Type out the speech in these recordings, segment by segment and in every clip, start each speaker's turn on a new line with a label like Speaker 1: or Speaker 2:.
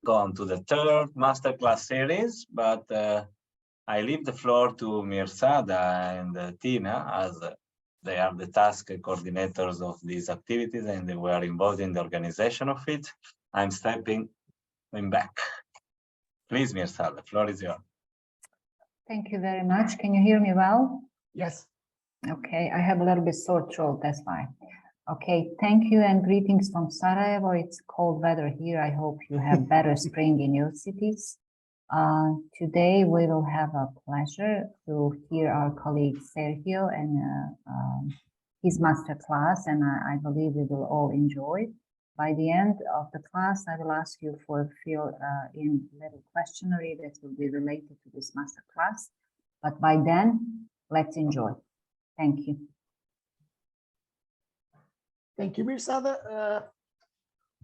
Speaker 1: Gone to the third masterclass series, but I leave the floor to Mirsada and Tina as they are the task coordinators of these activities and they were involved in the organization of it. I'm stepping back. Please, Mirsada, the floor is yours.
Speaker 2: Thank you very much. Can you hear me well?
Speaker 3: Yes.
Speaker 2: Okay, I have a little bit sore throat, that's why. Okay, thank you and greetings from Sarajevo. It's cold weather here. I hope you have better spring in your cities. Today we will have a pleasure to hear our colleague Sérgio and his master class, and I believe we will all enjoy. By the end of the class, I will ask you for a fill-in little questionnaire that will be related to this master class. But by then, let's enjoy. Thank you.
Speaker 3: Thank you, Mirsada.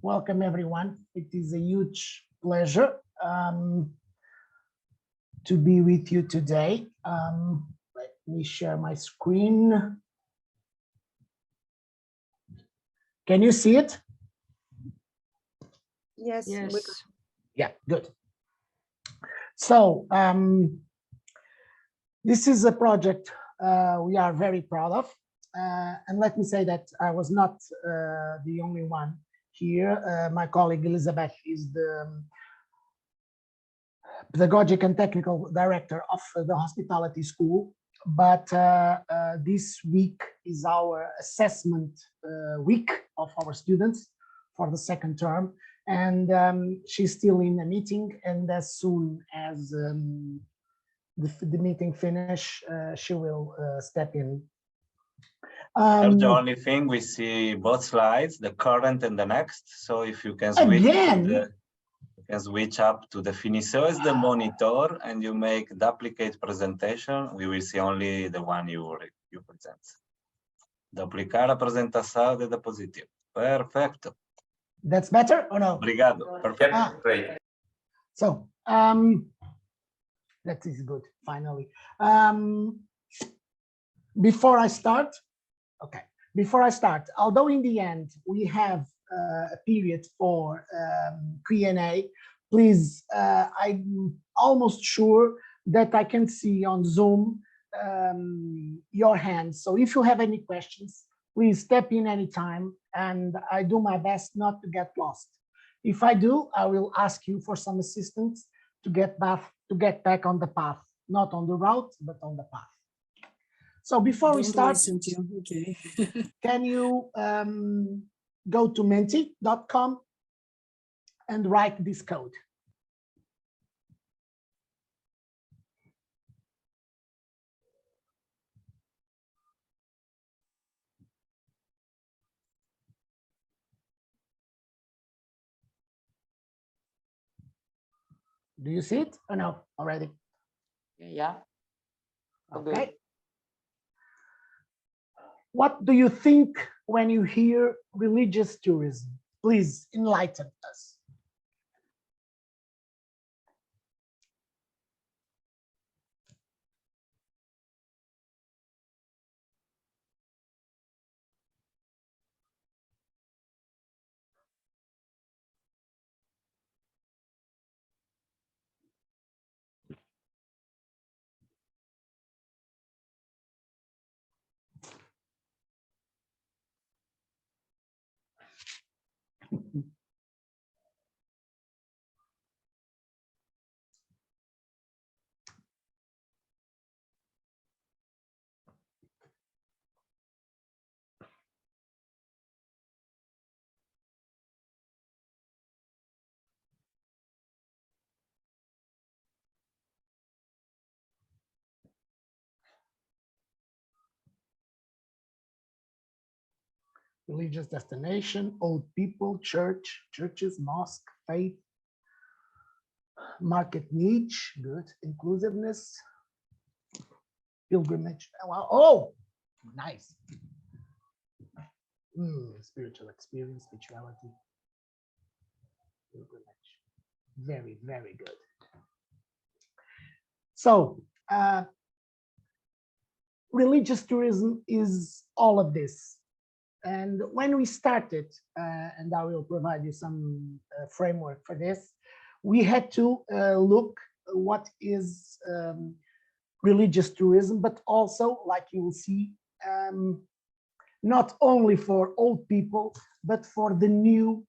Speaker 3: Welcome, everyone. It is a huge pleasure to be with you today. Let me share my screen. Can you see it?
Speaker 4: Yes.
Speaker 2: Yes.
Speaker 3: Yeah, good. So this is a project we are very proud of. And let me say that I was not the only one here. My colleague Elisabete is the pedagogic and technical director of the hospitality school. But this week is our assessment week of our students for the second term. And she's still in a meeting. And as soon as the meeting finish, she will step in.
Speaker 1: The only thing we see both slides, the current and the next. So if you can switch, up to the finishes, the monitor, and you make duplicate presentation, we will see only the one you present. Duplicar a presentação de diapositiva. Perfecto.
Speaker 3: That's better or no?
Speaker 1: Obrigado. Perfect.
Speaker 5: Great.
Speaker 3: So that is good. Finally, before I start, although in the end we have a period for Q&A, please, I'm almost sure that I can see on Zoom your hands. So if you have any questions, please step in anytime, and I do my best not to get lost. If I do, I will ask you for some assistance to get back on the path, not on the route, but on the path. So before we start,
Speaker 4: Okay.
Speaker 3: can you go to menti.com and write this code? Do you see it or no already?
Speaker 5: Yeah.
Speaker 3: Okay. What do you think when you hear religious tourism? Please enlighten us. Religious destination, old people, churches, mosque, faith, market niche, good, inclusiveness, pilgrimage. Oh, nice. Spiritual experience, spirituality, pilgrimage. Very, very good. So, religious tourism is all of this. And when we started, and I will provide you some framework for this, we had to look what is religious tourism, but also, like you will see, not only for old people, but for the new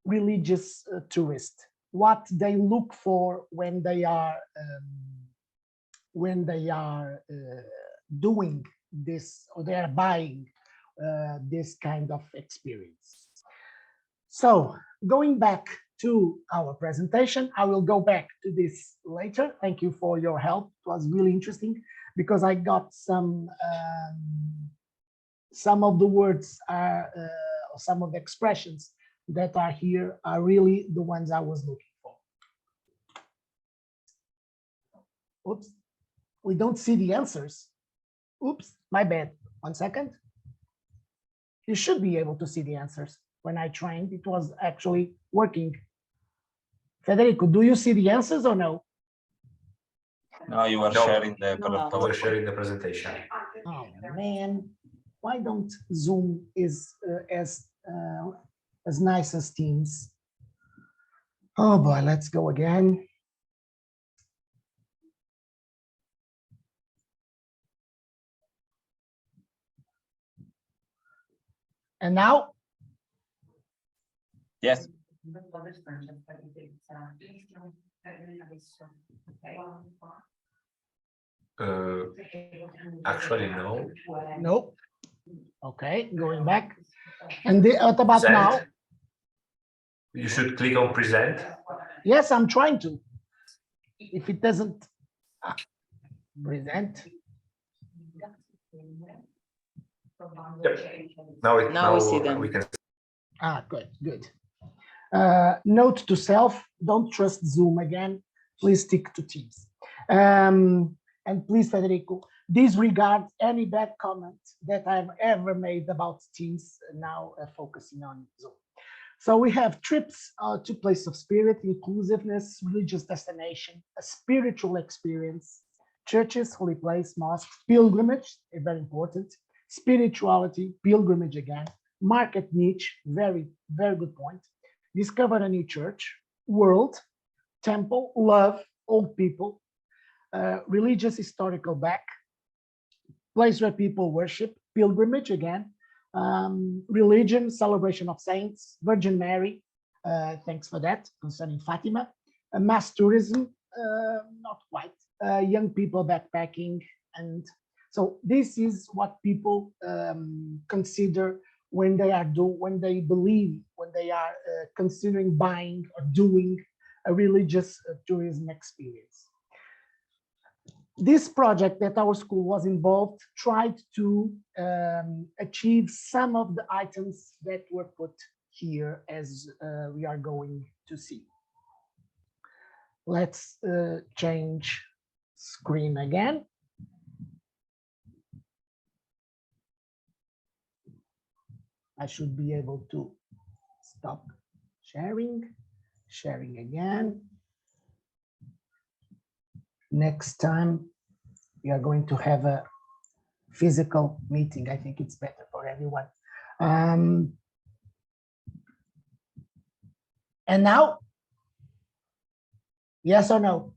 Speaker 3: religious tourist, what they look for when they are doing this, or they are buying this kind of experience. So going back to our presentation, I will go back to this later. Thank you for your help. It was really interesting because I got some of the words are, or some of the expressions that are here are really the ones I was looking for. Oops, we don't see the answers. Oops, my bad. 1 second. You should be able to see the answers. When I trained, it was actually working. Federico, do you see the answers or no?
Speaker 1: No, you were sharing the
Speaker 4: I was sharing the presentation.
Speaker 3: Oh man, why don't Zoom is as nice as Teams? Oh boy, let's go again. And now?
Speaker 1: Yes.
Speaker 4: Actually, no.
Speaker 3: No. Okay, going back. And what about
Speaker 4: Present.
Speaker 3: now?
Speaker 4: You should click on present.
Speaker 3: Yes, I'm trying to. If it doesn't present.
Speaker 4: Yep. Now
Speaker 5: we see them.
Speaker 4: We can.
Speaker 3: Good, good. Note to self, don't trust Zoom again. Please stick to Teams. And please, Federico, disregard any bad comments that I've ever made about Teams, now focusing on Zoom. So we have trips to place of spirit, inclusiveness, religious destination, a spiritual experience, churches, holy place, mosques, pilgrimage, very important, spirituality, pilgrimage again, market niche, very, very good point, discover a new church, world, temple, love, old people, religious historical back, place where people worship, pilgrimage again, religion, celebration of saints, Virgin Mary, thanks for that, concerning Fatima, mass tourism, not quite, young people backpacking, and so this is what people consider when they are when they believe, when they are considering buying or doing a religious tourism experience. This project that our school was involved tried to achieve some of the items that were put here, as we are going to see. Let's change screen again. I should be able to stop sharing again. Next time we are going to have a physical meeting. I think it's better for everyone. And now, yes or no?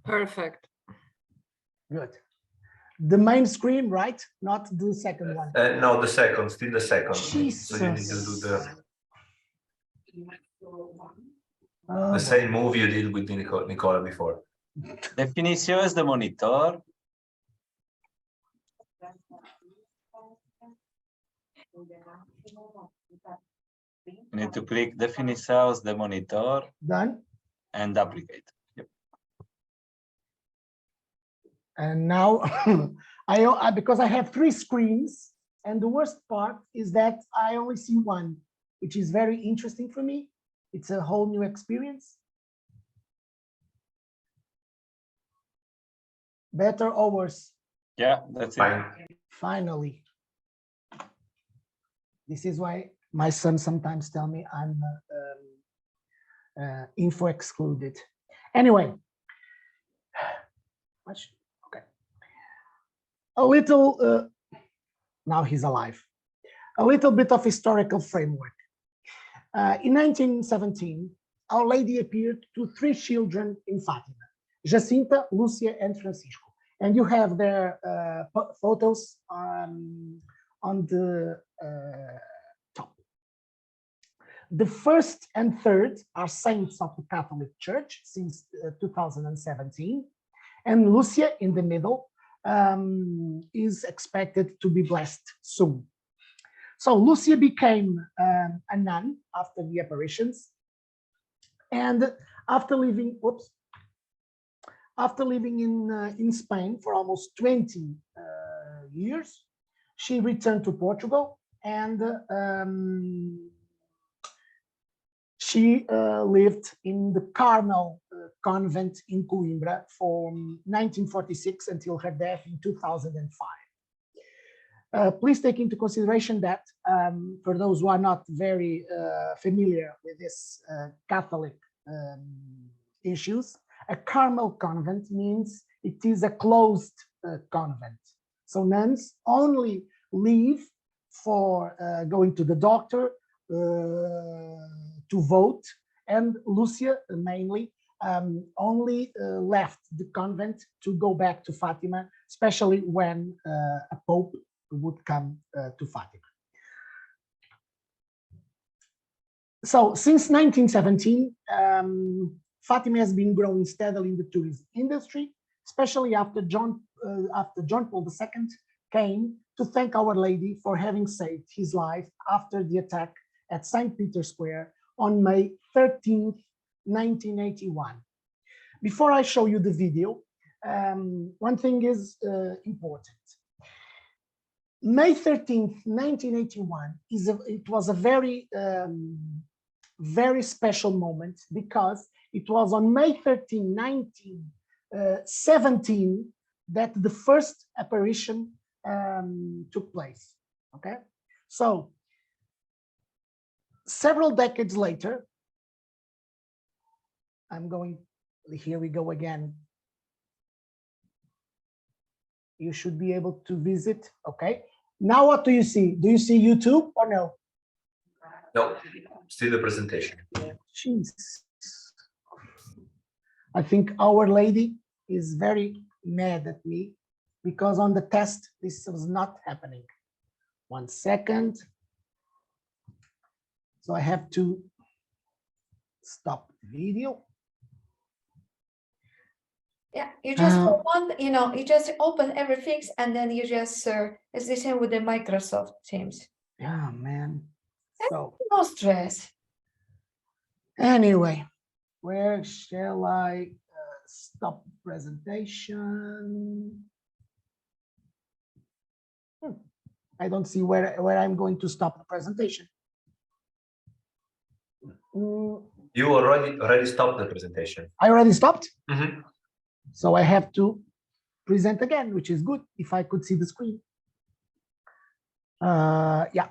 Speaker 5: Perfect.
Speaker 3: Good. The main screen, right? Not the second one.
Speaker 4: No, the second, still the second.
Speaker 3: Jesus.
Speaker 4: So you need to do
Speaker 3: Oh,
Speaker 4: the same move you did with Nicola before.
Speaker 1: Definiciones de monitor. You need to click definiciones de monitor.
Speaker 3: Done.
Speaker 1: And applicate. Yep.
Speaker 3: And now I because I have 3 screens, and the worst part is that I only see one, which is very interesting for me. It's a whole new experience. Better or worse?
Speaker 1: Yeah, that's
Speaker 4: Fine.
Speaker 1: it.
Speaker 3: Finally. This is why my son sometimes tell me I'm info excluded. Anyway, okay. A little, now he's alive. A little bit of historical framework. In 1917, Our Lady appeared to 3 children in Fatima, Jacinta, Lucia, and Francisco. And you have their photos on the top. The first and third are saints of the Catholic Church since 2017. And Lucia in the middle is expected to be blessed soon. So Lucia became a nun after the apparitions. And after living in Spain for almost 20 years, she returned to Portugal, and she lived in the Carmel convent in Coimbra from 1946 until her death in 2005. Please take into consideration that for those who are not very familiar with this Catholic issues, a Carmel convent means it is a closed convent. So nuns only leave for going to the doctor, to vote, and Lucia mainly only left the convent to go back to Fatima, especially when a pope would come to Fatima. So since 1917, Fatima has been growing steadily in the tourism industry, especially after John Paul II came to thank Our Lady for having saved his life after the attack at St. Peter's Square on May 13th, 1981. Before I show you the video, one thing is important. May 13th, 1981 was a very, very special moment, because it was on May 13, 1917 that the first apparition took place. Okay, so several decades later, here we go again. You should be able to visit. Okay, now what do you see? Do you see YouTube or no?
Speaker 4: No, still the presentation.
Speaker 3: Jeez. I think Our Lady is very mad at me, because on the test this was not happening. 1 second. So I have to stop the video.
Speaker 6: Yeah, you just you just open everything, and then you just it's the same with the Microsoft Teams.
Speaker 3: Yeah, man. So
Speaker 6: No stress.
Speaker 3: anyway, where shall I stop presentation? I don't see where I'm going to stop the presentation.
Speaker 4: You already stopped the presentation.
Speaker 3: I already stopped.
Speaker 4: Mm-hmm.
Speaker 3: So I have to present again, which is good if I could see the screen. Yeah.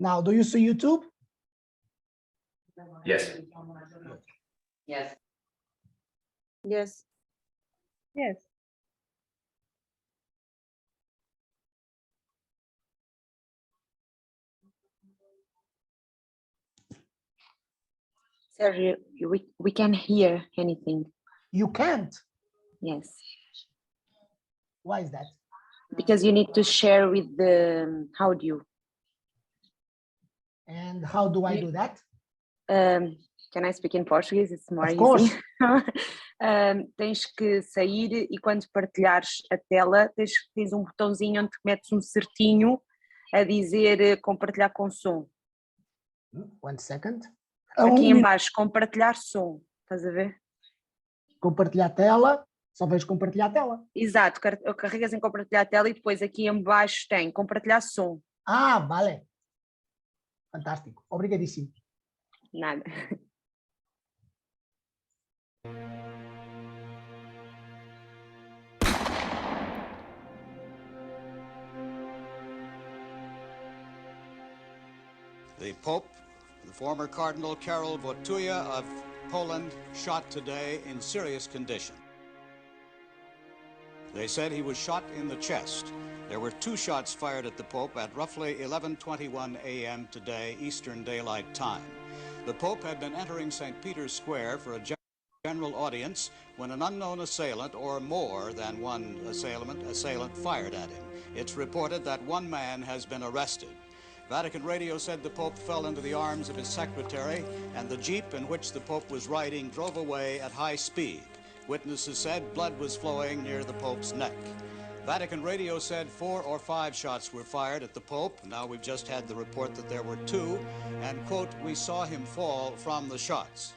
Speaker 3: Now, do you see YouTube?
Speaker 4: Yes.
Speaker 5: Yes.
Speaker 7: Yes.
Speaker 5: Yes.
Speaker 7: Sérgio, we can hear anything.
Speaker 3: You can't.
Speaker 7: Yes.
Speaker 3: Why is that?
Speaker 7: Because you need to share with the audio.
Speaker 3: And how do I do that?
Speaker 7: Can I speak in Portuguese? It's more
Speaker 3: Of course.
Speaker 7: easy. Tens que sair e quando partilhares a tela, tens um botãozinho onde metes um certinho a dizer compartilhar com som.
Speaker 3: 1 second.
Speaker 7: Aqui em baixo, compartilhar som. Estás a ver?
Speaker 3: Compartilhar tela. Só vejo compartilhar tela.
Speaker 7: Exato. Carregas em compartilhar tela e depois aqui em baixo tem compartilhar som.
Speaker 3: Ah, vale. Fantástico. Obrigadíssimo.
Speaker 7: Nada.
Speaker 8: The Pope, the former Cardinal Karol Wojtyła of Poland, shot today in serious condition. They said he was shot in the chest. There were 2 shots fired at the Pope at roughly 11:21 a.m. today, Eastern Daylight Time. The Pope had been entering St. Peter's Square for a general audience when an unknown assailant, or more than one assailant fired at him. It's reported that 1 man has been arrested. Vatican Radio said the Pope fell into the arms of his secretary, and the Jeep in which the Pope was riding drove away at high speed. Witnesses said blood was flowing near the Pope's neck. Vatican Radio said 4 or 5 shots were fired at the Pope. Now we've just had the report that there were 2, and, quote, we saw him fall from the shots.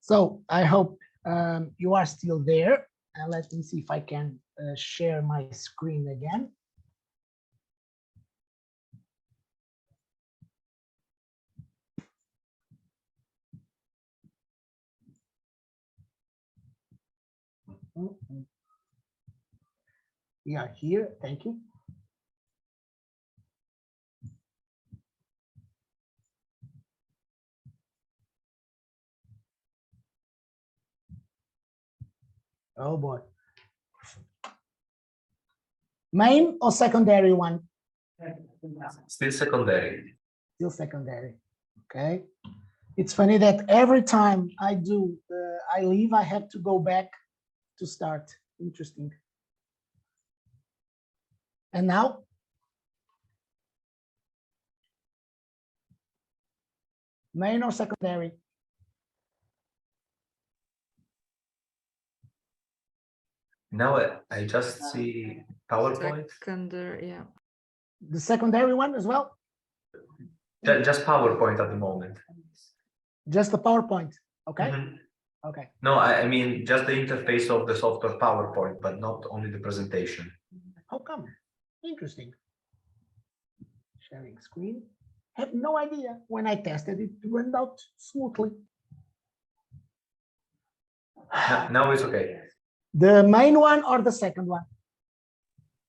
Speaker 3: So I hope you are still there. And let me see if I can share my screen again. We are here. Thank you. Oh boy. Main or secondary one?
Speaker 4: Still secondary.
Speaker 3: Still secondary. Okay. It's funny that every time I do, I leave, I have to go back to start. Interesting. And now? Main or secondary?
Speaker 4: Now I just see PowerPoint.
Speaker 5: Secondary, yeah.
Speaker 3: The secondary one as well?
Speaker 4: Just PowerPoint at the moment.
Speaker 3: Just the PowerPoint. Okay.
Speaker 4: Mhm.
Speaker 3: Okay.
Speaker 4: No, I mean just the interface of the software PowerPoint, but not only the presentation.
Speaker 3: How come? Interesting. Sharing screen. Have no idea. When I tested it, it went out smoothly.
Speaker 4: Now it's okay.
Speaker 3: The main one or the second one?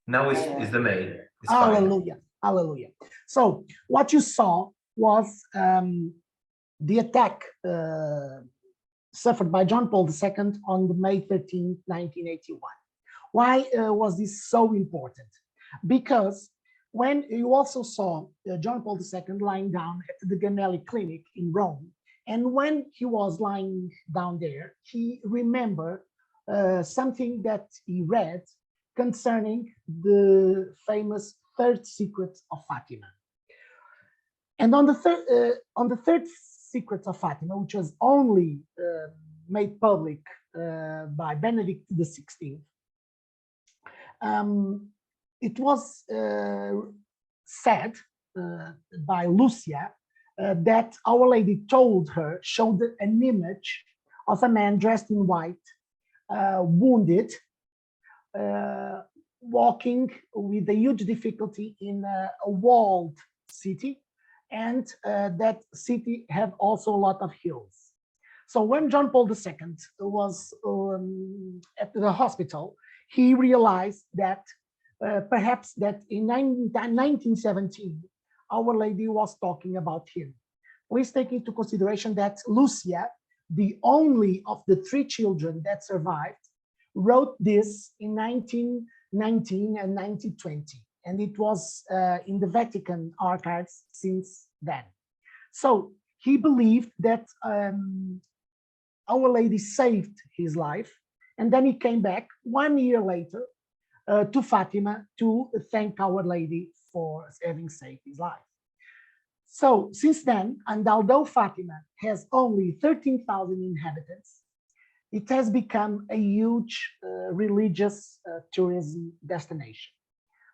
Speaker 4: Now is the main. It's fine.
Speaker 3: Hallelujah. Hallelujah. So what you saw was the attack suffered by John Paul II on the May 13, 1981. Why was this so important? Because when you also saw John Paul II lying down at the Gemelli Clinic in Rome, and when he was lying down there, he remembered something that he read concerning the famous third secret of Fatima. And on the third secret of Fatima, which was only made public by Benedict XVI, it was said by Lucia that Our Lady told her, showed an image of a man dressed in white, wounded, walking with a huge difficulty in a walled city, and that city had also a lot of hills. So when John Paul II was at the hospital, he realized that perhaps that in 1917, Our Lady was talking about him. Please take into consideration that Lucia, the only of the 3 children that survived, wrote this in 1919 and 1920, and it was in the Vatican archives since then. So he believed that Our Lady saved his life, and then he came back 1 year later to Fatima to thank Our Lady for having saved his life. So since then, and although Fatima has only 13,000 inhabitants, it has become a huge religious tourism destination.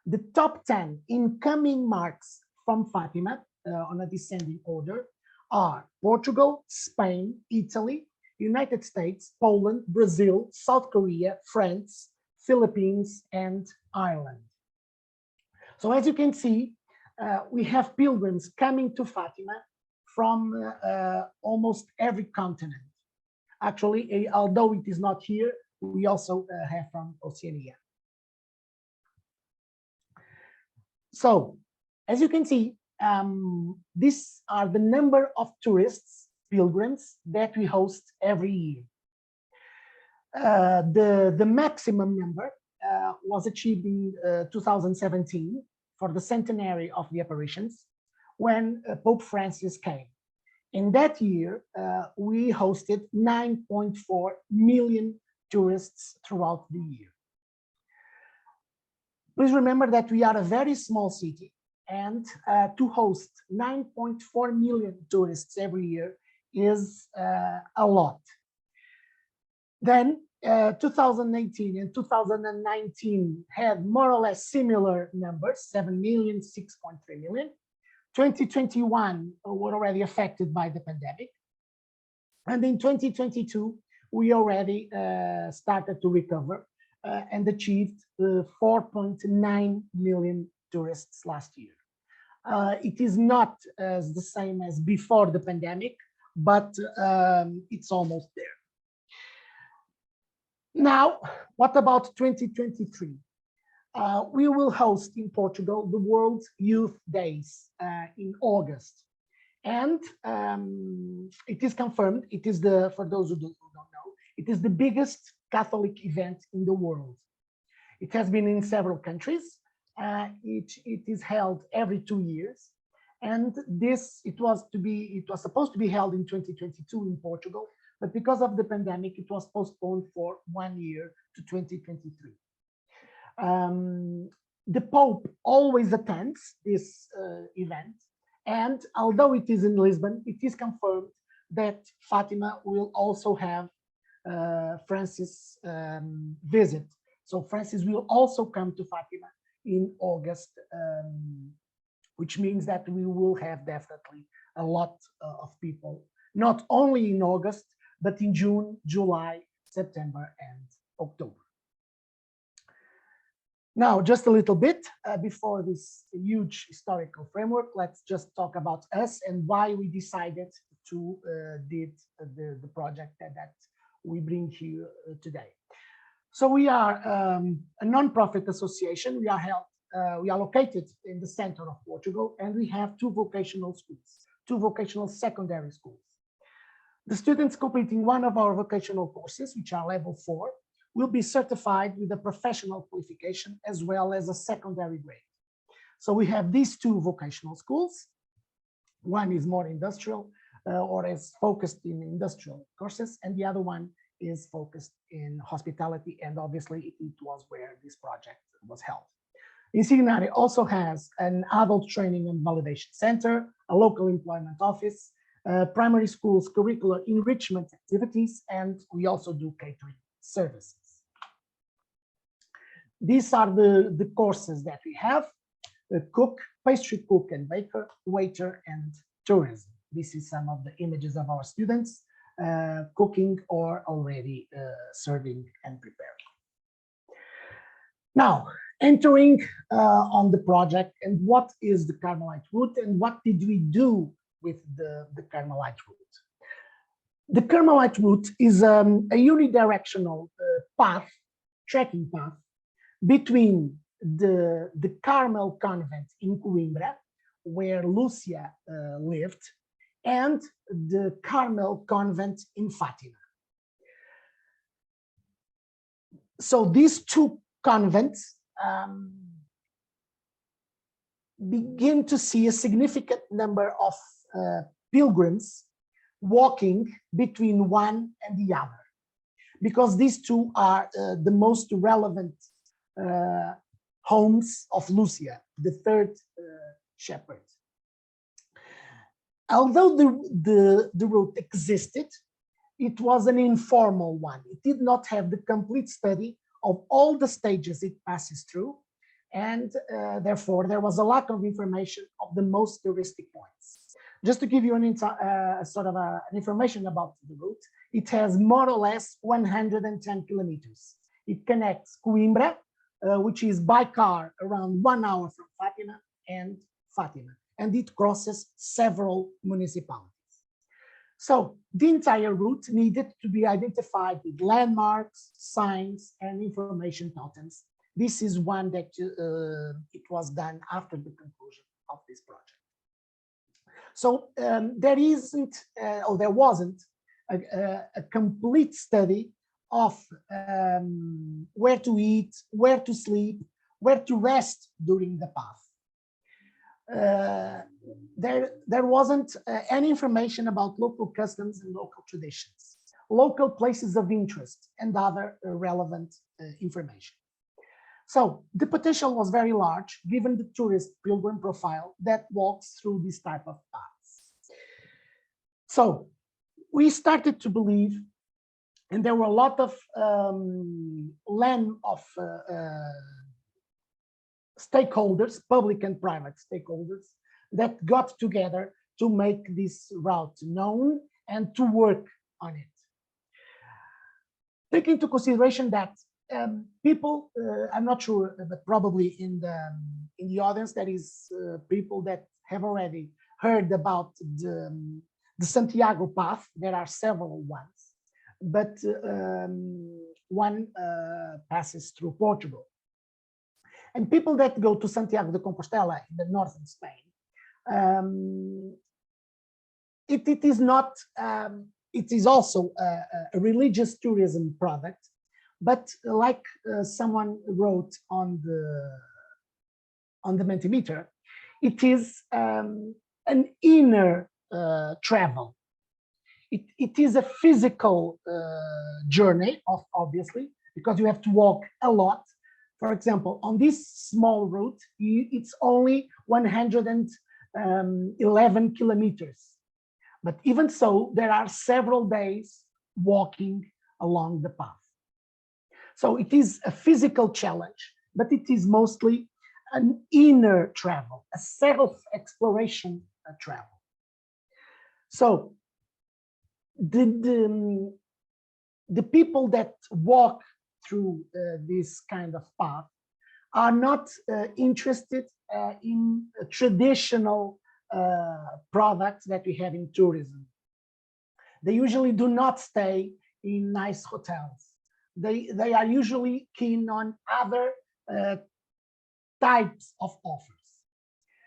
Speaker 3: The top 10 incoming marks from Fatima on a descending order are Portugal, Spain, Italy, United States, Poland, Brazil, South Korea, France, Philippines, and Ireland. So as you can see, we have pilgrims coming to Fatima from almost every continent. Actually, although it is not here, we also have from Oceania. So, as you can see, these are the number of tourists, pilgrims that we host every year. The maximum number was achieved in 2017 for the centenary of the apparitions, when Pope Francis came. In that year, we hosted 9.4 million tourists throughout the year. Please remember that we are a very small city, and to host 9.4 million tourists every year is a lot. Then 2018 and 2019 had more or less similar numbers, 7 million, 6.3 million. 2021 were already affected by the pandemic. And in 2022, we already started to recover and achieved 4.9 million tourists last year. It is not as the same as before the pandemic, but it's almost there. Now, what about 2023? We will host in Portugal the World Youth Days in August. And it is confirmed, it is for those who don't know, it is the biggest Catholic event in the world. It has been in several countries. It is held every 2 years. And it was supposed to be held in 2022 in Portugal, but because of the pandemic, it was postponed for 1 year to 2023. The Pope always attends this event, and although it is in Lisbon, it is confirmed that Fatima will also have Francis visit. So Francis will also come to Fatima in August, which means that we will have definitely a lot of people, not only in August, but in June, July, September, and October. Now, just a little bit before this huge historical framework, let's just talk about us and why we decided to did the project that we bring here today. So we are a non-profit association. We are located in the center of Portugal, and we have 2 vocational schools, 2 vocational secondary schools. The students completing one of our vocational courses, which are level 4, will be certified with a professional qualification as well as a secondary grade. So we have these 2 vocational schools. One is more industrial or is focused in industrial courses, and the other one is focused in hospitality, and obviously it was where this project was held. INSIGNARE also has an adult training and validation center, a local employment office, primary schools curricular enrichment activities, and we also do catering services. These are the courses that we have: cook, pastry cook and baker, waiter, and tourism. This is some of the images of our students cooking or already serving and preparing. Now, entering on the project, and what is the Carmelite route, and what did we do with the Carmelite route? The Carmelite route is a unidirectional trekking path between the Carmel convent in Coimbra, where Lucia lived, and the Carmel convent in Fatima. So these 2 convents begin to see a significant number of pilgrims walking between one and the other, because these 2 are the most relevant homes of Lucia, the 3rd shepherd. Although the route existed, it was an informal one. It did not have the complete study of all the stages it passes through, and therefore there was a lack of information of the most touristic points. Just to give you an information about the route, it has more or less 110 kilometers. It connects Coimbra, which is by car around 1 hour from Fatima, and it crosses several municipalities. So the entire route needed to be identified with landmarks, signs, and information totems. This is one that it was done after the conclusion of this project. So there wasn't a complete study of where to eat, where to sleep, where to rest during the path. There wasn't any information about local customs and local traditions, local places of interest, and other relevant information. So the potential was very large, given the tourist pilgrim profile that walks through this type of paths. So we started to believe, and there were a lot of stakeholders, public and private stakeholders, that got together to make this route known and to work on it. Take into consideration that people, I'm not sure, but probably in the audience, there is people that have already heard about the Santiago path. There are several ones, but one passes through Portugal. And people that go to Santiago de Compostela in the northern Spain, it is also a religious tourism product, but like someone wrote on the Mentimeter, it is an inner travel. It is a physical journey, obviously, because you have to walk a lot. For example, on this small route, it's only 111 kilometers. But even so, there are several days walking along the path. So it is a physical challenge, but it is mostly an inner travel, a self-exploration travel. So the people that walk through this kind of path are not interested in traditional products that we have in tourism. They usually do not stay in nice hotels. They are usually keen on other types of offers.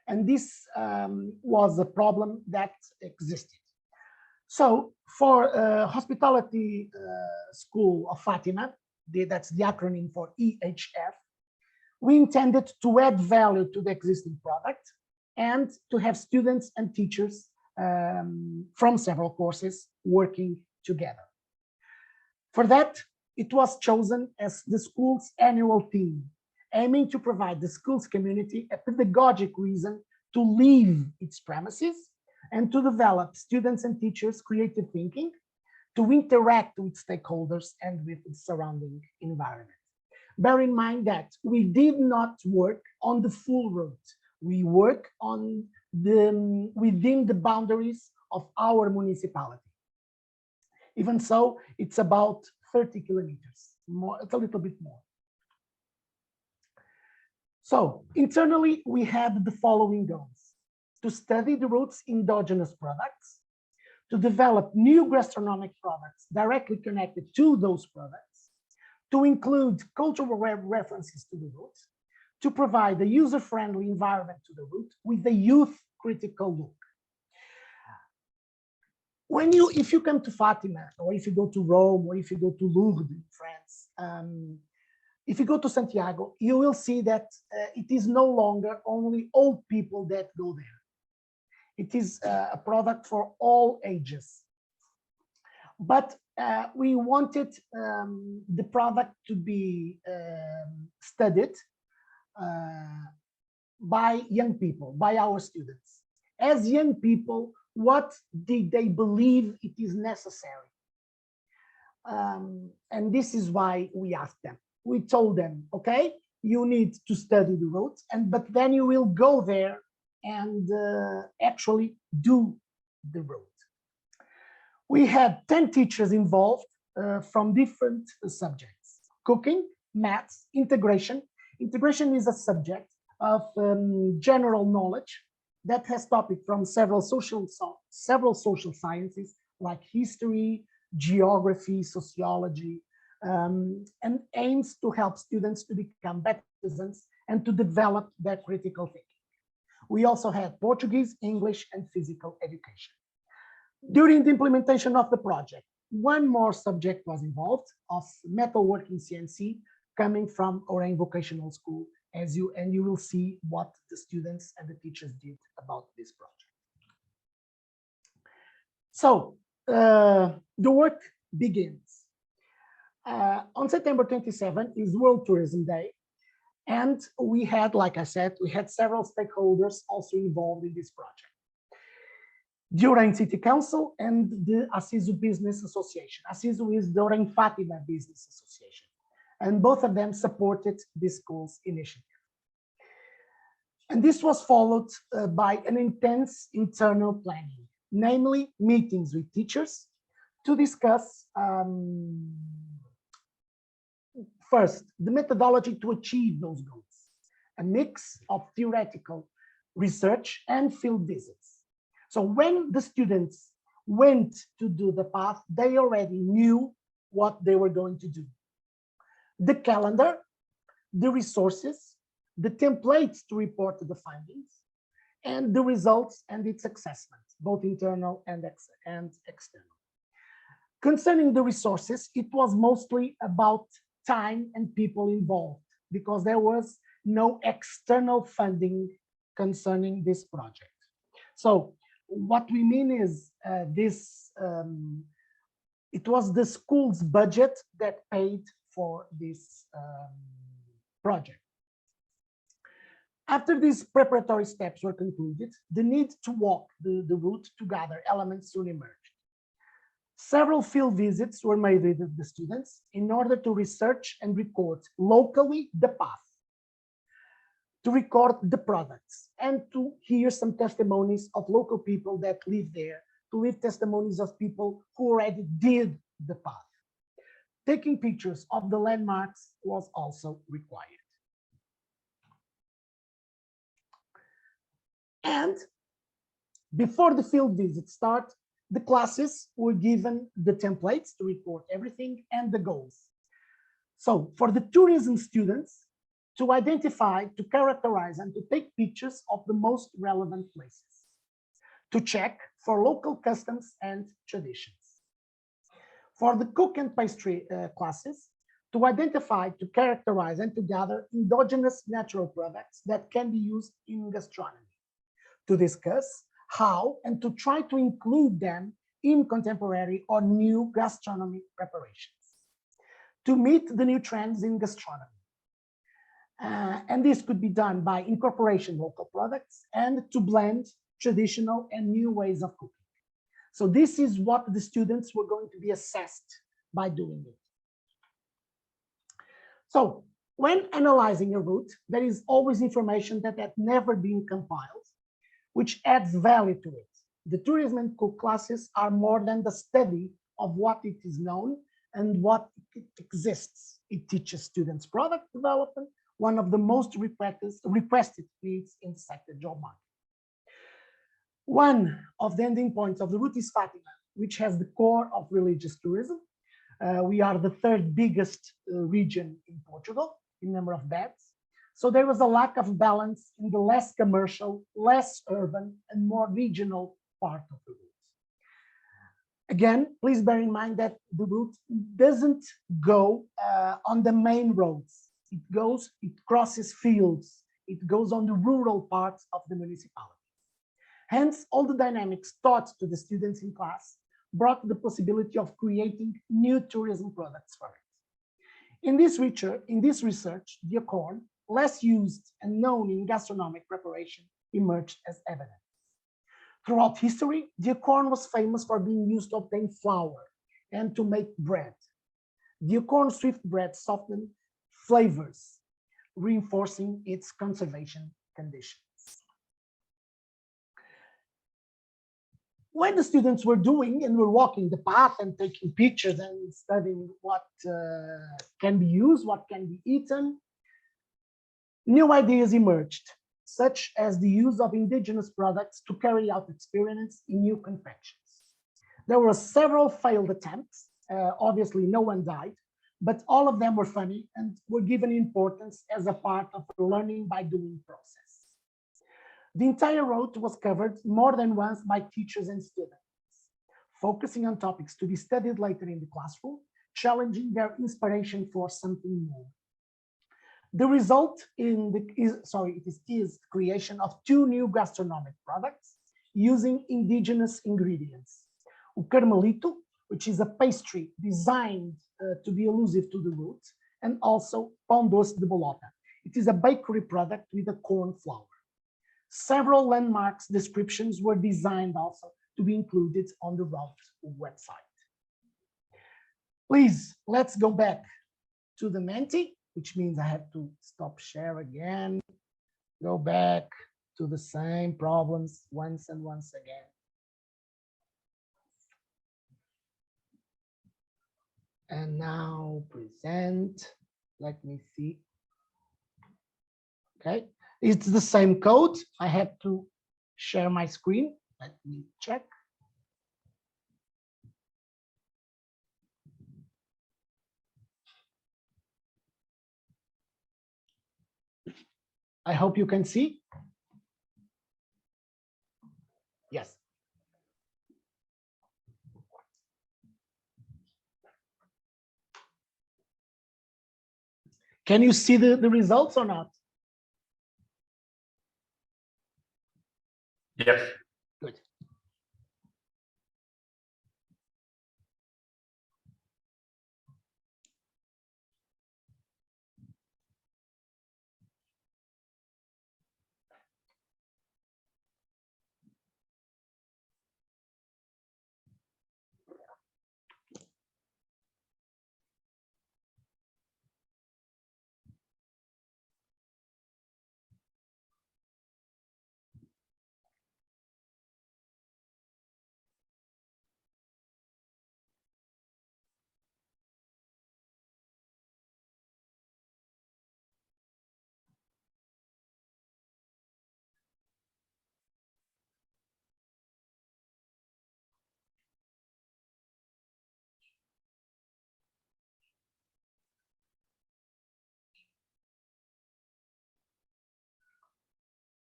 Speaker 3: And this was a problem that existed. So for Hospitality School of Fatima, that's the acronym for EHF, we intended to add value to the existing product and to have students and teachers from several courses working together. For that, it was chosen as the school's annual theme, aiming to provide the school's community a pedagogic reason to leave its premises and to develop students and teachers' creative thinking, to interact with stakeholders and with the surrounding environment. Bear in mind that we did not work on the full route. We work on within the boundaries of our municipality. Even so, it's about 30 kilometers, more, it's a little bit more. So internally, we had the following goals: to study the route's endogenous products, to develop new gastronomic products directly connected to those products, to include cultural references to the route, to provide a user-friendly environment to the route with a youth-critical look. If you come to Fatima, or if you go to Rome, or if you go to Lourdes in France, if you go to Santiago, you will see that it is no longer only old people that go there. It is a product for all ages. But we wanted the product to be studied by young people, by our students. As young people, what did they believe it is necessary? And this is why we asked them. We told them, okay, you need to study the route, but then you will go there and actually do the route. We had 10 teachers involved from different subjects: cooking, maths, integration. Integration is a subject of general knowledge that has topic from several social sciences like history, geography, sociology, and aims to help students to become better citizens and to develop their critical thinking. We also had Portuguese, English, and physical education. During the implementation of the project, one more subject was involved of metalworking CNC coming from Orange Vocational School, and you will see what the students and the teachers did about this project. So the work begins. On September 27 is World Tourism Day. And we had, like I said, we had several stakeholders also involved in this project. The Orange City Council and the Assiso Business Association. Assiso is the Orange Fatima Business Association. And both of them supported this school's initiative. And this was followed by an intense internal planning, namely meetings with teachers to discuss first, the methodology to achieve those goals, a mix of theoretical research and field visits. So when the students went to do the path, they already knew what they were going to do. The calendar, the resources, the templates to report the findings, and the results and its assessment, both internal and external. Concerning the resources, it was mostly about time and people involved because there was no external funding concerning this project. So what we mean is it was the school's budget that paid for this project. After these preparatory steps were concluded, the need to walk the route to gather elements soon emerged. Several field visits were made with the students in order to research and record locally the path, to record the products, and to hear some testimonies of local people that live there, to leave testimonies of people who already did the path. Taking pictures of the landmarks was also required. And before the field visits start, the classes were given the templates to report everything and the goals. So for the tourism students, to identify, to characterize, and to take pictures of the most relevant places, to check for local customs and traditions. For the cook and pastry classes, to identify, to characterize, and to gather endogenous natural products that can be used in gastronomy, to discuss how and to try to include them in contemporary or new gastronomy preparations, to meet the new trends in gastronomy. And this could be done by incorporation local products and to blend traditional and new ways of cooking. So this is what the students were going to be assessed by doing it. So when analyzing a route, there is always information that had never been compiled, which adds value to it. The tourism and cook classes are more than the study of what it is known and what it exists. It teaches students product development, one of the most requested needs inside the job market. One of the ending points of the route is Fatima, which has the core of religious tourism. We are the third biggest region in Portugal in number of beds. So there was a lack of balance in the less commercial, less urban, and more regional part of the route. Again, please bear in mind that the route doesn't go on the main roads. It crosses fields. It goes on the rural parts of the municipality. Hence, all the dynamics taught to the students in class brought the possibility of creating new tourism products for it. In this research, the acorn, less used and known in gastronomic preparation, emerged as evidence. Throughout history, the acorn was famous for being used to obtain flour and to make bread. The acorn swift bread softened flavors, reinforcing its conservation conditions. When the students were doing and were walking the path and taking pictures and studying what can be used, what can be eaten, new ideas emerged, such as the use of indigenous products to carry out experiments in new confections. There were several failed attempts. Obviously, no one died, but all of them were funny and were given importance as a part of the learning by doing process. The entire route was covered more than once by teachers and students, focusing on topics to be studied later in the classroom, challenging their inspiration for something new. The result is creation of two new gastronomic products using indigenous ingredients. O Carmelito, which is a pastry designed to be elusive to the route, and also Pão Doce de Bolota. It is a bakery product with a corn flour. Several landmarks descriptions were designed also to be included on the route website. Please, let's go back to the Menti, which means I have to stop share again, go back to the same problems once and once again. And now present, let me see. Okay, it's the same code. I have to share my screen. Let me check. I hope you can see. Yes. Can you see the results or not?
Speaker 4: Yes.
Speaker 3: Good.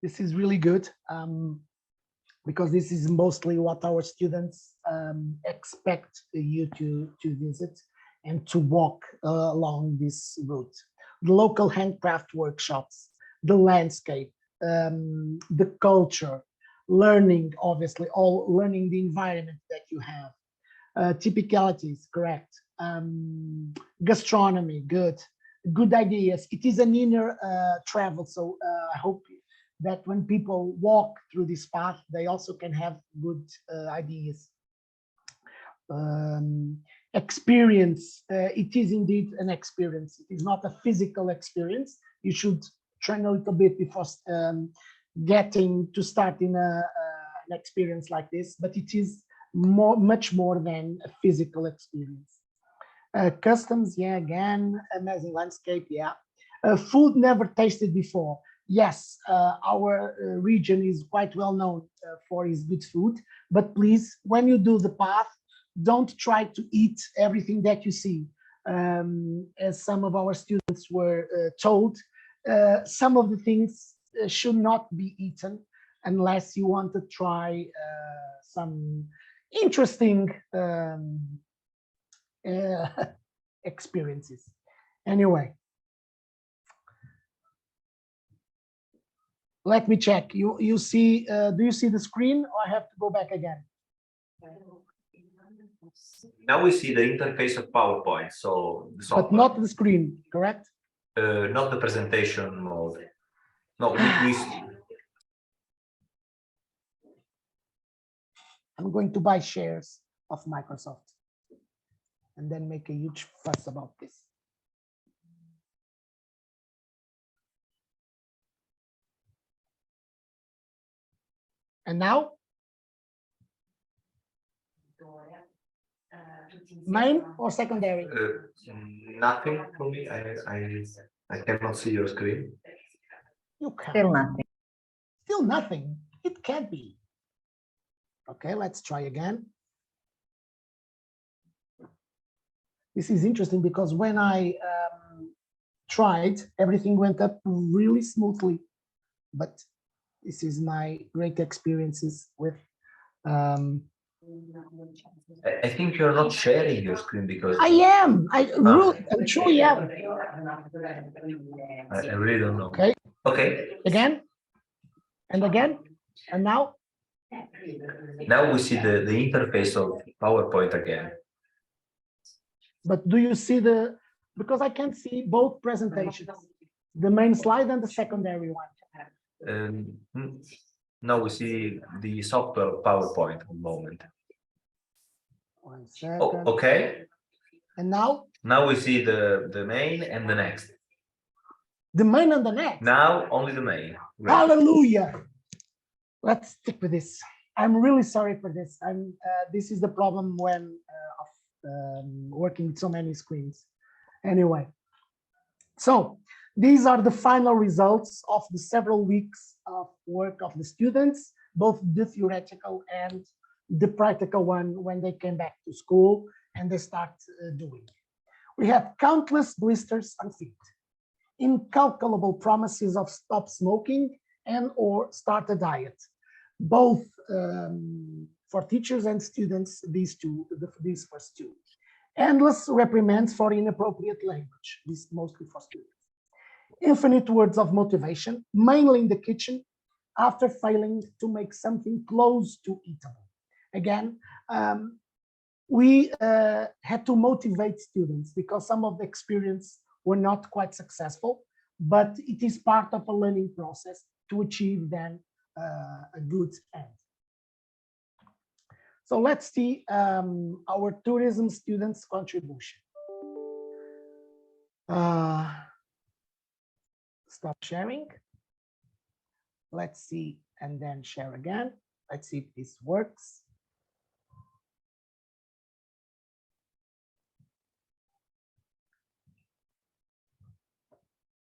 Speaker 3: This is really good because this is mostly what our students expect you to visit and to walk along this route. The local handcraft workshops, the landscape, the culture, learning, obviously, all learning the environment that you have. Typicalities, correct. Gastronomy, good ideas. It is an inner travel, so I hope that when people walk through this path, they also can have good ideas. Experience, it is indeed an experience. It is not a physical experience. You should train a little bit before getting to start in an experience like this, but it is much more than a physical experience. Customs, yeah, again, amazing landscape, yeah. Food never tasted before. Yes, our region is quite well known for its good food, but please, when you do the path, don't try to eat everything that you see. As some of our students were told, some of the things should not be eaten unless you want to try some interesting experiences. Anyway, let me check. You see? Do you see the screen, or I have to go back again?
Speaker 4: Now we see the interface of PowerPoint, so the software.
Speaker 3: But not the screen, correct?
Speaker 4: Not the presentation mode. No, we see.
Speaker 3: I'm going to buy shares of Microsoft and then make a huge fuss about this. And now? Main or secondary?
Speaker 4: Nothing for me. I cannot see your screen.
Speaker 3: You can.
Speaker 2: Still nothing.
Speaker 3: Still nothing. It can't be. Okay, let's try again. This is interesting because when I tried, everything went up really smoothly. But this is my great experiences with.
Speaker 4: I think you're not sharing your screen because
Speaker 3: I am. I truly am.
Speaker 4: I really don't know.
Speaker 3: Okay.
Speaker 4: Okay.
Speaker 3: Again and again, and now.
Speaker 4: Now we see the interface of PowerPoint again.
Speaker 3: But do you see the? Because I can see both presentations, the main slide and the secondary one.
Speaker 4: Now we see the software PowerPoint at the moment.
Speaker 3: 1 second.
Speaker 4: Oh, okay.
Speaker 3: And now?
Speaker 4: Now we see the main and the next.
Speaker 3: The main and the next?
Speaker 4: Now only the main.
Speaker 3: Right. Hallelujah. Let's stick with this. I'm really sorry for this. This is the problem when working with so many screens. Anyway, so these are the final results of the several weeks of work of the students, both the theoretical and the practical one when they came back to school and they start doing. We have countless blisters on feet, incalculable promises of stop smoking and or start a diet, both for teachers and students, these first two. Endless reprimands for inappropriate language, this mostly for students. Infinite words of motivation, mainly in the kitchen, after failing to make something close to eatable. Again, we had to motivate students because some of the experience were not quite successful, but it is part of a learning process to achieve then a good end. So let's see our tourism students' contribution. Stop sharing. Let's see, and then share again. Let's see if this works.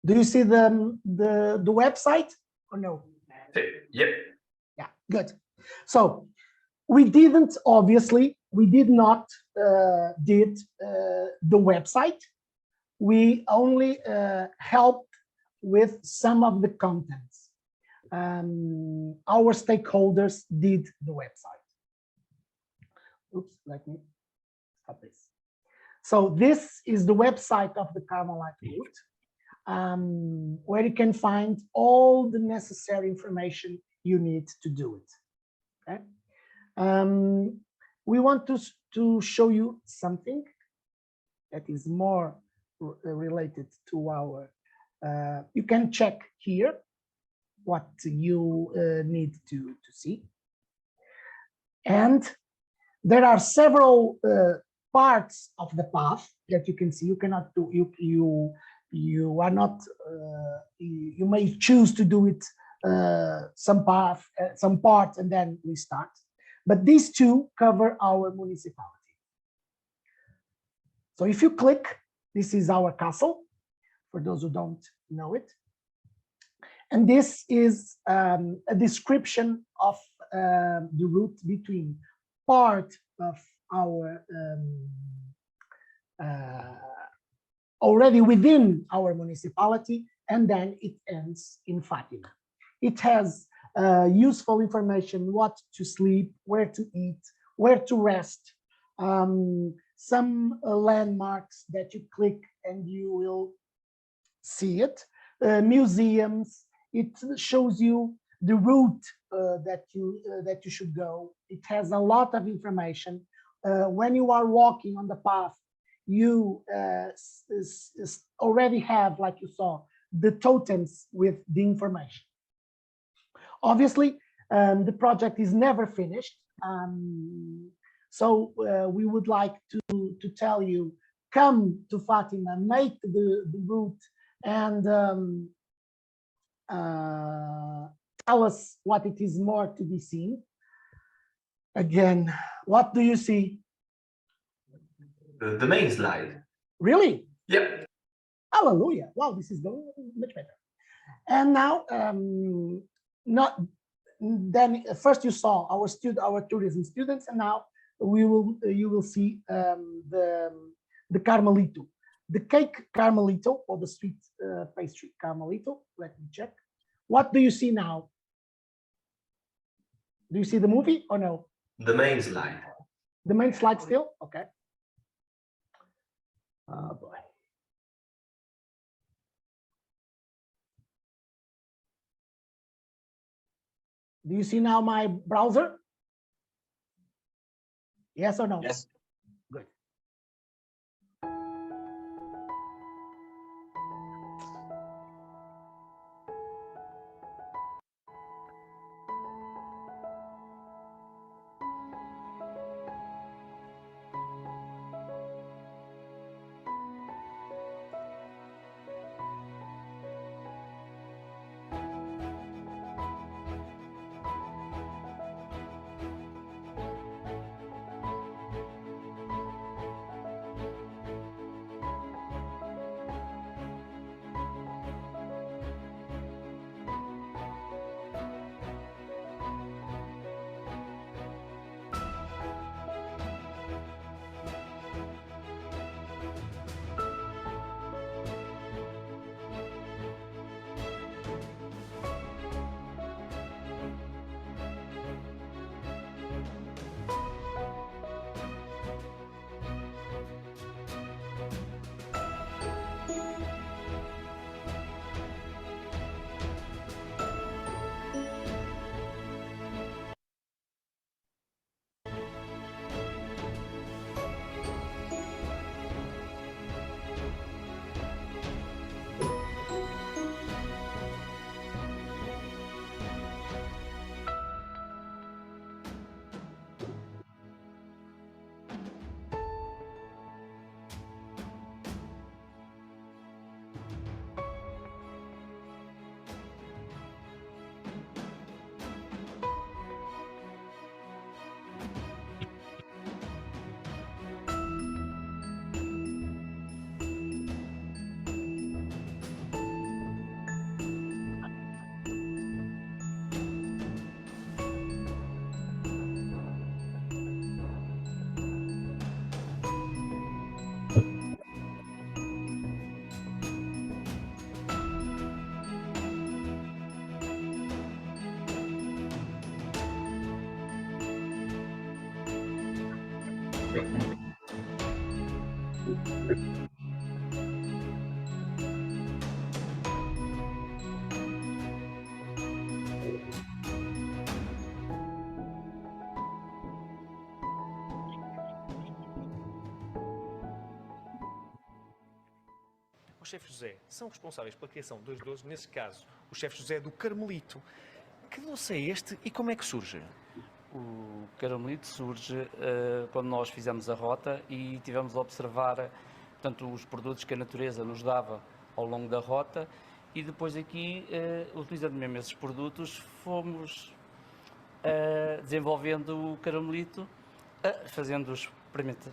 Speaker 3: Do you see the website or no?
Speaker 4: Yep.
Speaker 3: Yeah, good. So we did not did the website. We only helped with some of the contents. our stakeholders did the website. Oops, let me stop this. So this is the website of the Carmelite route, where you can find all the necessary information you need to do it. Okay? We want to show you something that is more related to our, you can check here what you need to see. And there are several parts of the path that you can see. You cannot do, you are not, you may choose to do it some part and then restart. But these two cover our municipality. So if you click, this is our castle, for those who don't know it. And this is a description of the route between part of our already within our municipality, and then it ends in Fatima. It has useful information: what to sleep, where to eat, where to rest, some landmarks that you click and you will see it, museums. It shows you the route that you should go. It has a lot of information. When you are walking on the path, you already have, like you saw, the totems with the information. Obviously, the project is never finished. So we would like to tell you, come to Fatima, make the route, and tell us what it is more to be seen. Again, what do you see?
Speaker 4: The main slide.
Speaker 3: Really?
Speaker 4: Yep.
Speaker 3: Hallelujah. Wow, this is going much better. And now, then first you saw our tourism students, and now you will see the Carmelito, the cake Carmelito, or the sweet pastry Carmelito. Let me check. What do you see now? Do you see the movie or no?
Speaker 4: The main slide.
Speaker 3: The main slide still? Okay. Oh boy. Do you see now my browser? Yes or no?
Speaker 1: Yes.
Speaker 3: Good.
Speaker 9: Os chefes José são responsáveis pela criação de dois doces, nesse caso, o chefe José do Carmelito. Que doce é este e como é que surge?
Speaker 10: O Carmelito surge quando nós fizemos a rota e tivemos a observar, portanto, os produtos que a natureza nos dava ao longo da rota e depois aqui, utilizando mesmo esses produtos, fomos desenvolvendo o Carmelito, fazendo-os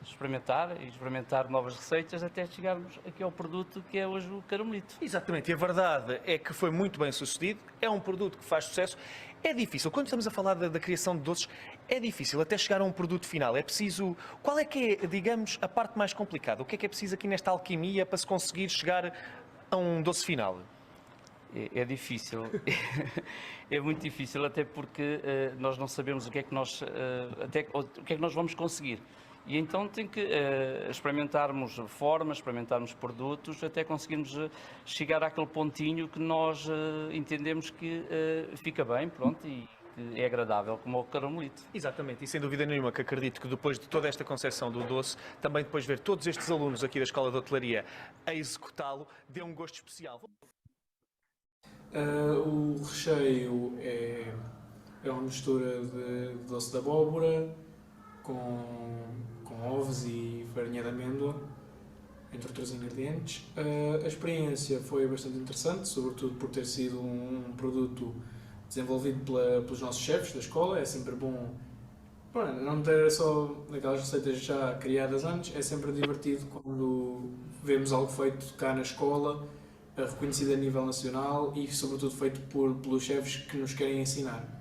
Speaker 10: experimentar novas receitas até chegarmos aqui ao produto que é hoje o Carmelito.
Speaker 9: Exatamente, e a verdade é que foi muito bem sucedido, é um produto que faz sucesso. É difícil, quando estamos a falar da criação de doces, é difícil até chegar a um produto final. É preciso, qual é que é, digamos, a parte mais complicada? O que é preciso aqui nesta alquimia para se conseguir chegar a um doce final?
Speaker 10: É difícil, é muito difícil, até porque nós não sabemos o que é que nós, o que é que nós vamos conseguir. E então tem que experimentarmos formas, experimentarmos produtos, até conseguirmos chegar àquele pontinho que nós entendemos que fica bem, pronto, e que é agradável, como o Carmelito.
Speaker 9: Exatamente, e sem dúvida nenhuma que acredito que depois de toda esta concepção do doce, também depois ver todos estes alunos aqui da Escola de Hotelaria a executá-lo, dê um gosto especial.
Speaker 11: O recheio é uma mistura de doce de abóbora com ovos e farinha de amêndoa, entre outros ingredientes. A experiência foi bastante interessante, sobretudo por ter sido um produto desenvolvido pelos nossos chefes da escola. É sempre bom, não ter só aquelas receitas já criadas antes, é sempre divertido quando vemos algo feito cá na escola, reconhecido a nível nacional e sobretudo feito pelos chefes que nos querem ensinar.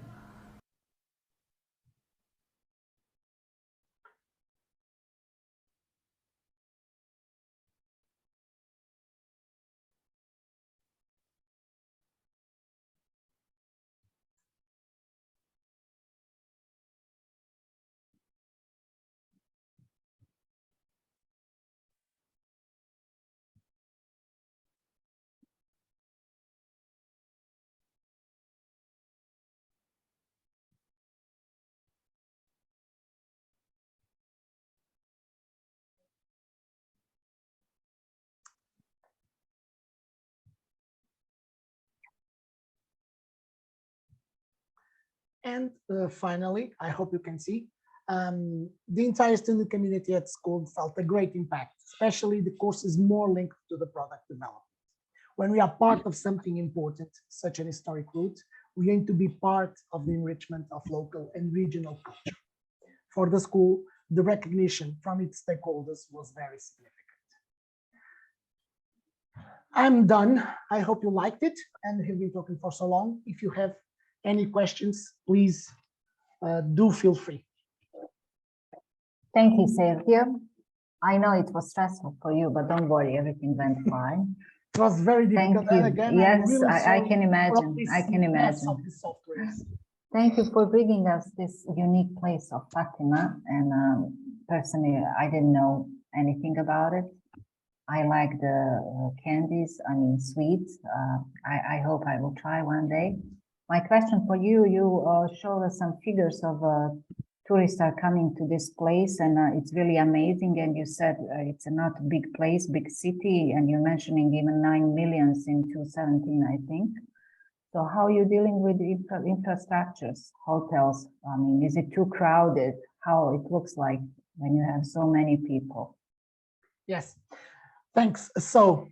Speaker 3: And finally, I hope you can see, the entire student community at school felt a great impact, especially the courses more linked to the product development. When we are part of something important, such an historic route, we aim to be part of the enrichment of local and regional culture. For the school, the recognition from its stakeholders was very significant. I'm done. I hope you liked it and have been talking for so long. If you have any questions, please do feel free.
Speaker 2: Thank you, Sérgio. I know it was stressful for you, but don't worry, everything went fine.
Speaker 3: It was very difficult.
Speaker 2: Thank you.
Speaker 3: Again,
Speaker 2: Yes,
Speaker 3: really
Speaker 2: I can imagine. I can imagine. Thank you for bringing us this unique place of Fatima. And personally, I didn't know anything about it. I like the candies, I mean, sweets. I hope I will try one day. My question for you, you showed us some figures of tourists are coming to this place and it's really amazing. And you said it's not a big place, big city, and you're mentioning even 9 million in 2017, I think. So how are you dealing with the infrastructures, hotels? I mean, is it too crowded? How it looks like when you have so many people?
Speaker 3: Yes, thanks. So,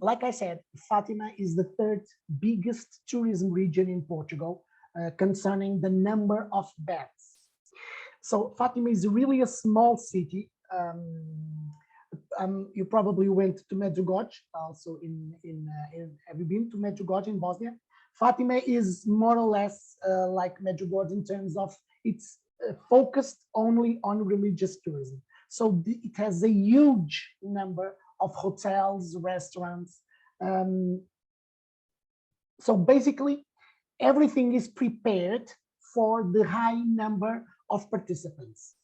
Speaker 3: like I said, Fatima is the third biggest tourism region in Portugal concerning the number of beds. So Fatima is really a small city. You probably went to Medjugorje, also have you been to Medjugorje in Bosnia? Fatima is more or less like Medjugorje in terms of it's focused only on religious tourism. So it has a huge number of hotels, restaurants. So basically, everything is prepared for the high number of participants.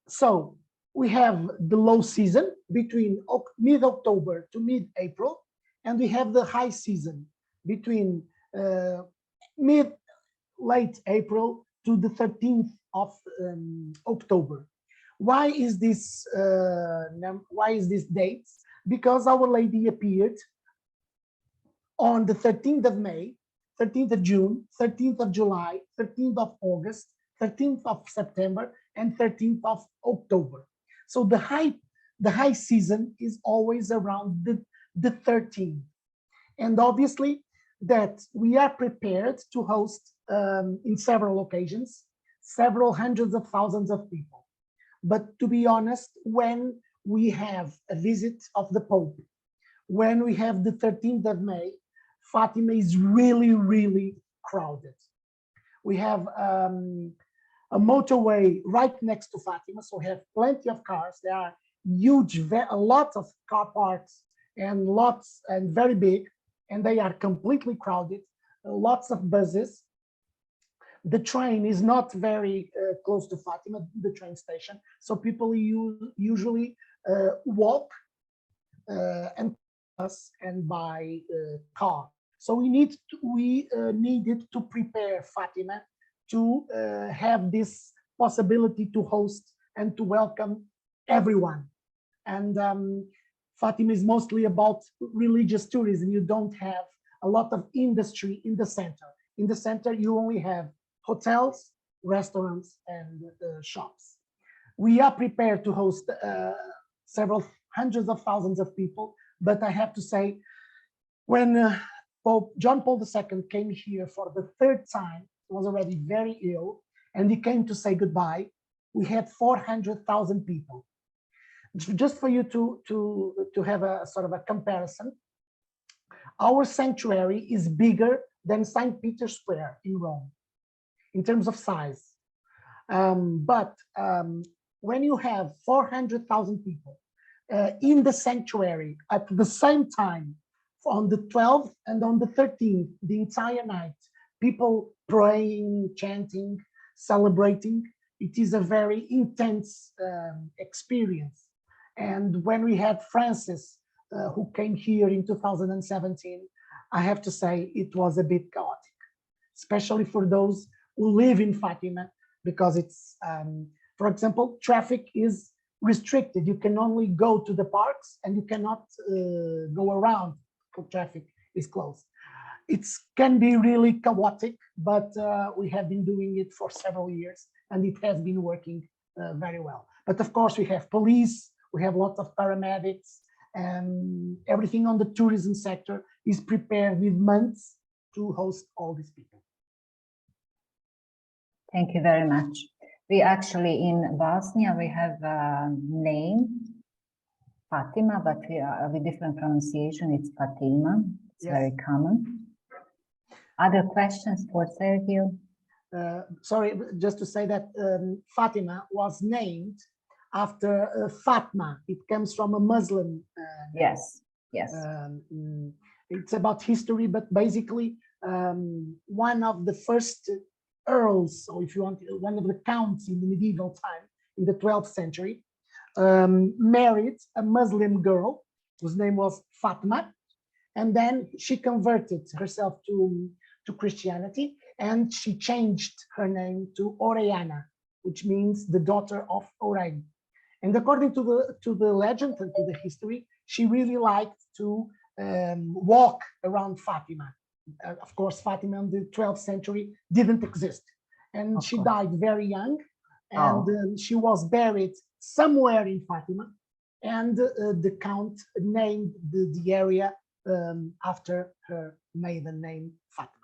Speaker 3: So we have the low season between mid-October to mid-April, and we have the high season between late April to the 13th of October. Why is this date? Because Our Lady appeared on the 13th of May, 13th of June, 13th of July, 13th of August, 13th of September, and 13th of October. So the high season is always around the 13th. And obviously that we are prepared to host in several occasions, several hundreds of thousands of people. But to be honest, when we have a visit of the Pope, when we have the 13th of May, Fatima is really, really crowded. We have a motorway right next to Fatima, so we have plenty of cars. There are a lot of car parks and very big, and they are completely crowded, lots of buses. The train is not very close to Fatima, the train station, so people usually walk and bus and by car. So we needed to prepare Fatima to have this possibility to host and to welcome everyone. And Fatima is mostly about religious tourism. You don't have a lot of industry in the center. In the center, you only have hotels, restaurants, and shops. We are prepared to host several hundreds of thousands of people, but I have to say, when Pope John Paul II came here for the third time, he was already very ill, and he came to say goodbye. We had 400,000 people. Just for you to have a sort of a comparison, our sanctuary is bigger than St. Peter's Square in Rome in terms of size. But when you have 400,000 people in the sanctuary at the same time, on the 12th and on the 13th, the entire night, people praying, chanting, celebrating, it is a very intense experience. And when we had Francis, who came here in 2017, I have to say it was a bit chaotic, especially for those who live in Fatima, because it's, for example, traffic is restricted. You can only go to the parks and you cannot go around. Traffic is closed. It can be really chaotic, but we have been doing it for several years and it has been working very well. But of course, we have police, we have lots of paramedics, and everything on the tourism sector is prepared with months to host all these people.
Speaker 2: Thank you very much. We actually, in Bosnia, we have a name, Fatima, but we are with different pronunciation. It's Fatima. It's very common. Other questions for Sérgio?
Speaker 3: Sorry, just to say that Fatima was named after Fatma. It comes from a Muslim.
Speaker 2: Yes.
Speaker 3: It's about history, but basically one of the first earls, or if you want, one of the counts in the medieval time, in the 12th century, married a Muslim girl whose name was Fatima, and then she converted herself to Christianity, and she changed her name to Orellana, which means the daughter of Oreg. And according to the legend and to the history, she really liked to walk around Fatima. Of course, Fatima in the 12th century didn't exist, and she died very young, and she was buried somewhere in Fatima, and the count named the area after her maiden name, Fatima.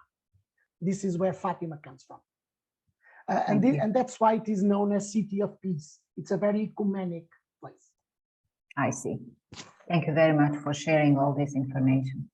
Speaker 3: This is where Fatima comes from. And that's why it is known as City of Peace. It's a very ecumenic place.
Speaker 2: I see. Thank you very much for sharing all this information.